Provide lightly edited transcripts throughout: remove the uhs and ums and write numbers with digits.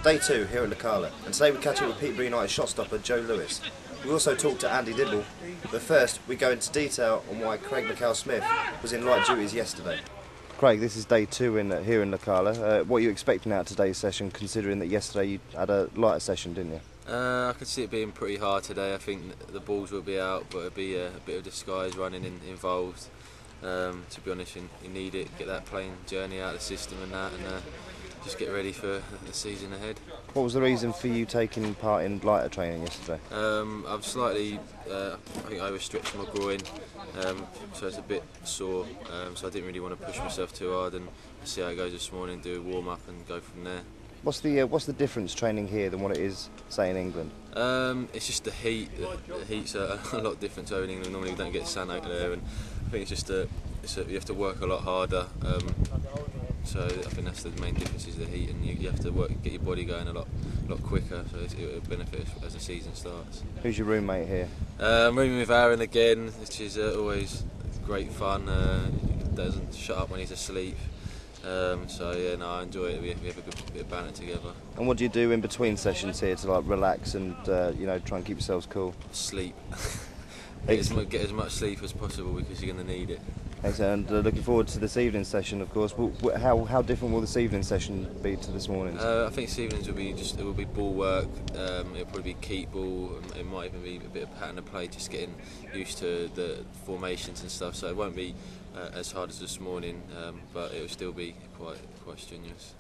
Day 2 here at Lacala, and today we catch up with Peterborough United shot stopper Joe Lewis. We also talk to Andy Dibble, but first we go into detail on why Craig McCall-Smith was in light duties yesterday. Craig, this is Day 2 here in Lacala. What are you expecting out of today's session, considering that yesterday you had a lighter session, didn't you? I could see it being pretty hard today. I think the balls will be out, but it'll be a bit of disguise running involved. To be honest, you need it, get that playing journey out of the system and that, and just get ready for the season ahead. What was the reason for you taking part in lighter training yesterday? I've slightly, I think I overstretched my groin, so it's a bit sore, so I didn't really want to push myself too hard, and see how it goes this morning, do a warm-up and go from there. What's the difference training here than what it is, say, in England? It's just the heat. The heat's a lot different to over in England. Normally we don't get sun out there, and I think it's just you have to work a lot harder. So I think that's the main difference, is the heat, and you have to get your body going a lot quicker. So it will benefit as the season starts. Who's your roommate here? Rooming with Aaron again, which is always great fun. He doesn't shut up when he's asleep. So yeah, no, I enjoy it. We have a good bit of banter together. And what do you do in between sessions here to relax and try and keep yourselves cool? Sleep. Get as much sleep as possible, because you're going to need it. Excellent. And looking forward to this evening's session, of course. How different will this evening's session be to this morning's? I think this evening's will be ball work. It'll probably be keep ball. It might even be a bit of pattern of play, just getting used to the formations and stuff. So it won't be as hard as this morning, but it will still be quite strenuous.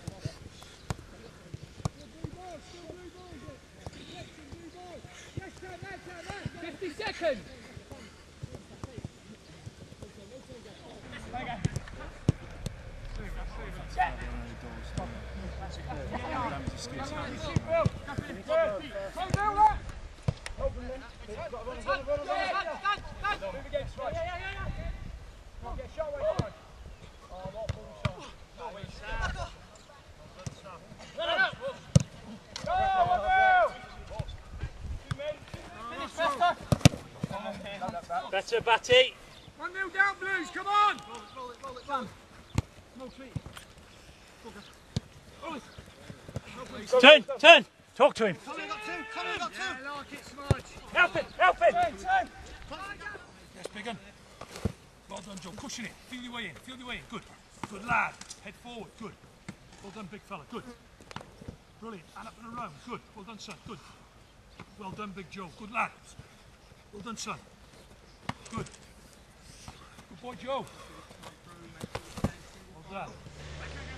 50 seconds. Better, Batty. 1-0 down, Blues, come on! Roll it, run. Turn. Talk to him. Tommy got two. Yeah, like it, Smudge. Help him. Yes, big one. Well done, Joe. Cushion it. Feel your way in. Good lad. Head forward. Good. Well done, big fella. Good. Brilliant. And up and around. Good. Well done, son. Good. Well done, big Joe. Good lad. Well done, son. Good. Good boy, Joe. Well done.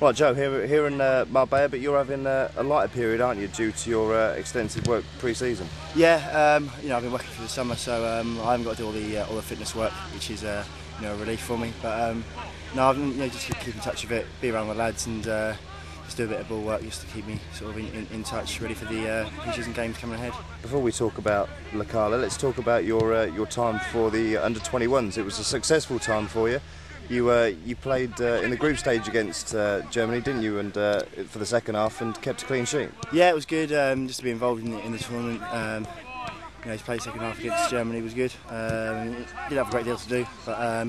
Right, Joe, here in Marbella, but you're having a lighter period, aren't you, due to your extensive work pre-season? Yeah, I've been working through the summer, so I haven't got to do all the fitness work, which is a relief for me. But I've been just keep in touch with it, be around with the lads, and just do a bit of ball work just to keep me sort of in touch, ready for the pre-season games coming ahead. Before we talk about Lacala, let's talk about your time for the under-21s. It was a successful time for you. You played in the group stage against Germany, didn't you? And for the second half, and kept a clean sheet. Yeah, it was good. Just to be involved in the tournament. To play the second half against Germany was good. Didn't have a great deal to do, but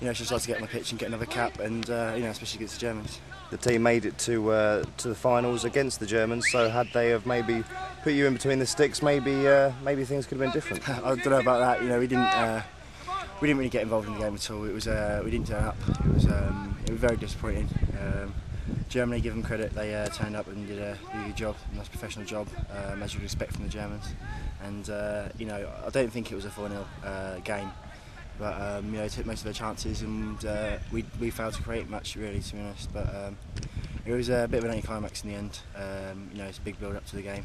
it's just like to get on the pitch and get another cap, and especially against the Germans. The team made it to the finals against the Germans. So had they have maybe put you in between the sticks, maybe things could have been different. I don't know about that. We didn't really get involved in the game at all. It was we didn't turn up. It was very disappointing. Germany, give them credit, they turned up and did a really good job, a nice professional job, as you would expect from the Germans. And I don't think it was a 4-0 game, but took most of their chances, and we failed to create much, really, to be honest. But it was a bit of an anticlimax in the end. It's a big build up to the game.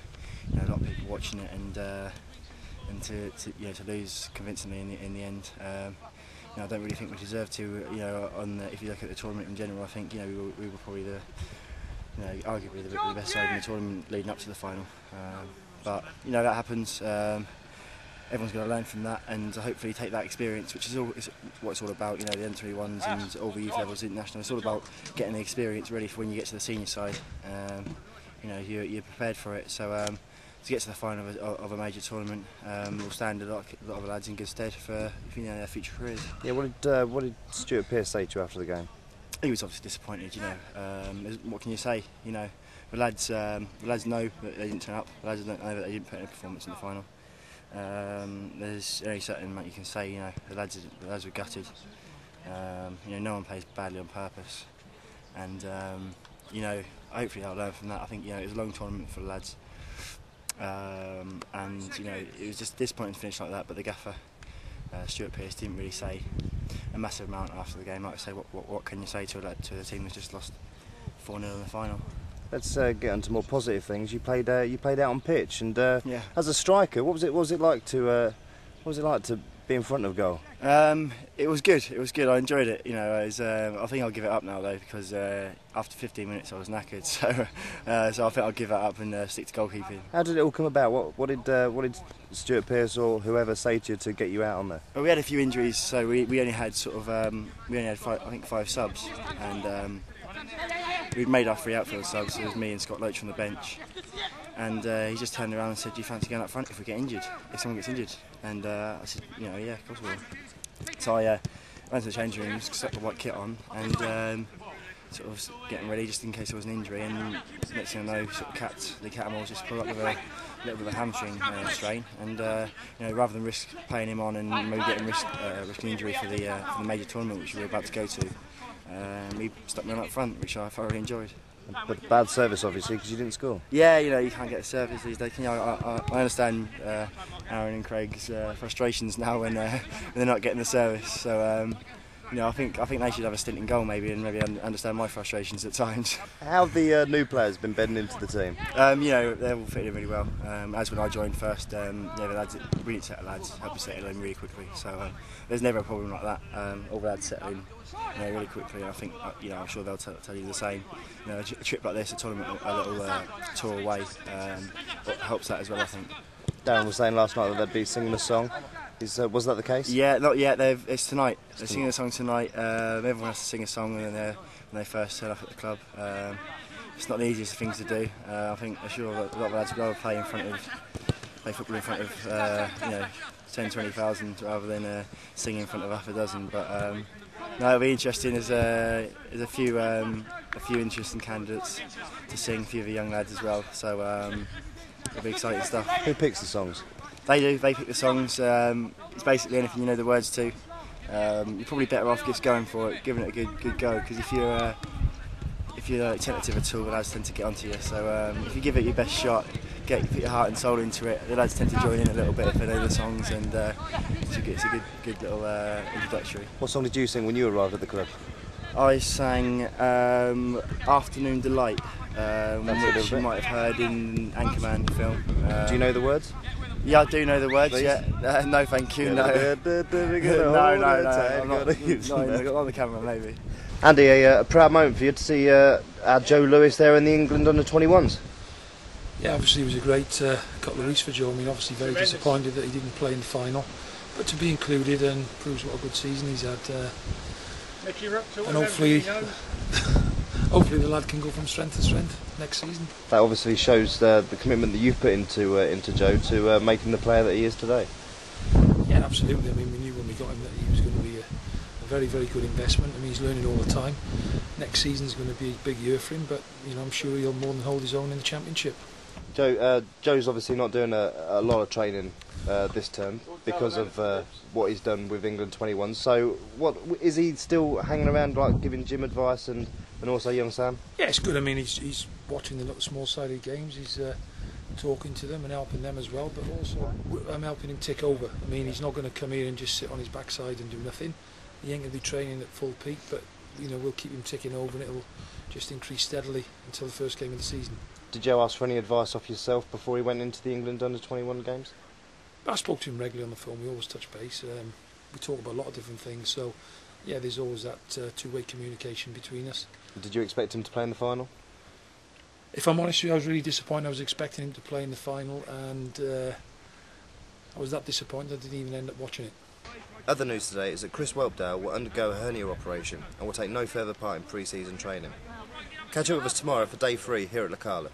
A lot of people watching it, and to lose convincingly in the end, I don't really think we deserved to. If you look at the tournament in general, I think we were probably arguably the best side in the tournament leading up to the final. But that happens. Everyone's going to learn from that, and hopefully take that experience, which is what it's all about. The N31s and all the youth levels international. It's all about getting the experience ready for when you get to the senior side. You're prepared for it. So. To get to the final of a major tournament will stand a lot of lads in good stead for their future careers. Yeah, what did Stuart Pearce say to you after the game? He was obviously disappointed. What can you say? the lads know that they didn't turn up. The lads don't know that they didn't put in a performance in the final. There's only certain amount you can say. You know, the lads were gutted. You know, no one plays badly on purpose, and you know, hopefully they'll learn from that. I think, you know, it was a long tournament for the lads, and you know, it was just disappointing to finish like that. But the gaffer, Stuart Pearce, didn't really say a massive amount after the game. Like I say, what can you say to a team that's just lost 4-0 in the final? Let's get on to more positive things. You played out on pitch, and Yeah. as a striker, what was it like to be in front of goal? It was good. It was good. I enjoyed it. You know, I think I'll give it up now though, because after 15 minutes I was knackered. So I think I'll give it up and stick to goalkeeping. How did it all come about? What did Stuart Pearce or whoever say to you to get you out on there? Well, we had a few injuries, so we only had five subs, and we'd made our 3 outfield subs. So it was me and Scott Loach from the bench, and he just turned around and said, "Do you fancy going up front if we get injured? If someone gets injured?" And I said, "You know, yeah, of course we will." So I went to the changing room, stuck the white kit on, and sort of getting ready just in case there was an injury. And next thing I know, sort of the Catamouls just pulled up with a little bit of a hamstring strain, and you know, rather than risk playing him on and maybe getting risking injury for the major tournament which we were about to go to, we stuck me on up front, which I thoroughly enjoyed. But bad service, obviously, because you didn't score. Yeah, you know, you can't get a service these days. You know, I understand Aaron and Craig's frustrations now when they're not getting the service. So you know, I think they should have a stint in goal maybe, and maybe understand my frustrations at times. How have the new players been bedding into the team? You know, they're all fitting in really well. As when I joined first, yeah, the lads, brilliant set of lads, helped us settle in really quickly. So there's never a problem like that. All the lads settle in, you know, really quickly. And I think, you know, I'm sure they'll tell you the same. You know, a trip like this, a tournament, a little tour away, helps that as well, I think. Darren was saying last night that they'd be singing a song. Was that the case? Yeah, not yet. It's tonight. They're singing a song tonight. Everyone has to sing a song when they first turn up at the club. It's not the easiest thing to do. I think I'm sure a lot of lads would rather play football in front of you know, 10-20,000 rather than singing in front of half a dozen. But no, it'll be interesting. There's a few interesting candidates to sing. A few of the young lads as well. So it'll be exciting stuff. Who picks the songs? They do. They pick the songs. It's basically anything you know the words to. You're probably better off just going for it, giving it a good go. Because if you're tentative at all, the lads tend to get onto you. So if you give it your best shot, put your heart and soul into it, the lads tend to join in a little bit if they know the songs, and it's a good little introductory. What song did you sing when you arrived at the club? I sang "Afternoon Delight," which you might have heard in Anchorman film. Do you know the words? Yeah, I do know the words. Please? Yeah, no, thank you. No, no. I'm not on the camera, maybe. Andy, a proud moment for you to see our Joe Lewis there in the England under-21s. Yeah, obviously it was a great couple of weeks for Joe. I mean, obviously very disappointed that he didn't play in the final, but to be included and proves what a good season he's had. And hopefully the lad can go from strength to strength next season. That obviously shows the commitment that you've put into Joe to make him the player that he is today. Yeah, absolutely. I mean, we knew when we got him that he was going to be a very, very good investment. I mean, he's learning all the time. Next season's going to be a big year for him, but you know, I'm sure he'll more than hold his own in the championship. Joe's obviously not doing a lot of training this term because of what he's done with England 21. So, what is he still hanging around, like giving Jim advice and also young Sam? Yeah, it's good. I mean, he's watching the little small-sided games. He's talking to them and helping them as well. But also, I'm helping him tick over. I mean, he's not going to come here and just sit on his backside and do nothing. He ain't going to be training at full peak, but you know, we'll keep him ticking over, and it'll just increase steadily until the first game of the season. Did Joe ask for any advice off yourself before he went into the England under-21 games? I spoke to him regularly on the phone. We always touch base. We talk about a lot of different things. So, yeah, there's always that two-way communication between us. Did you expect him to play in the final? If I'm honest with you, I was really disappointed. I was expecting him to play in the final, and I was that disappointed I didn't even end up watching it. Other news today is that Chris Whelpdale will undergo a hernia operation and will take no further part in pre-season training. Catch up with us tomorrow for day 3 here at Lacala.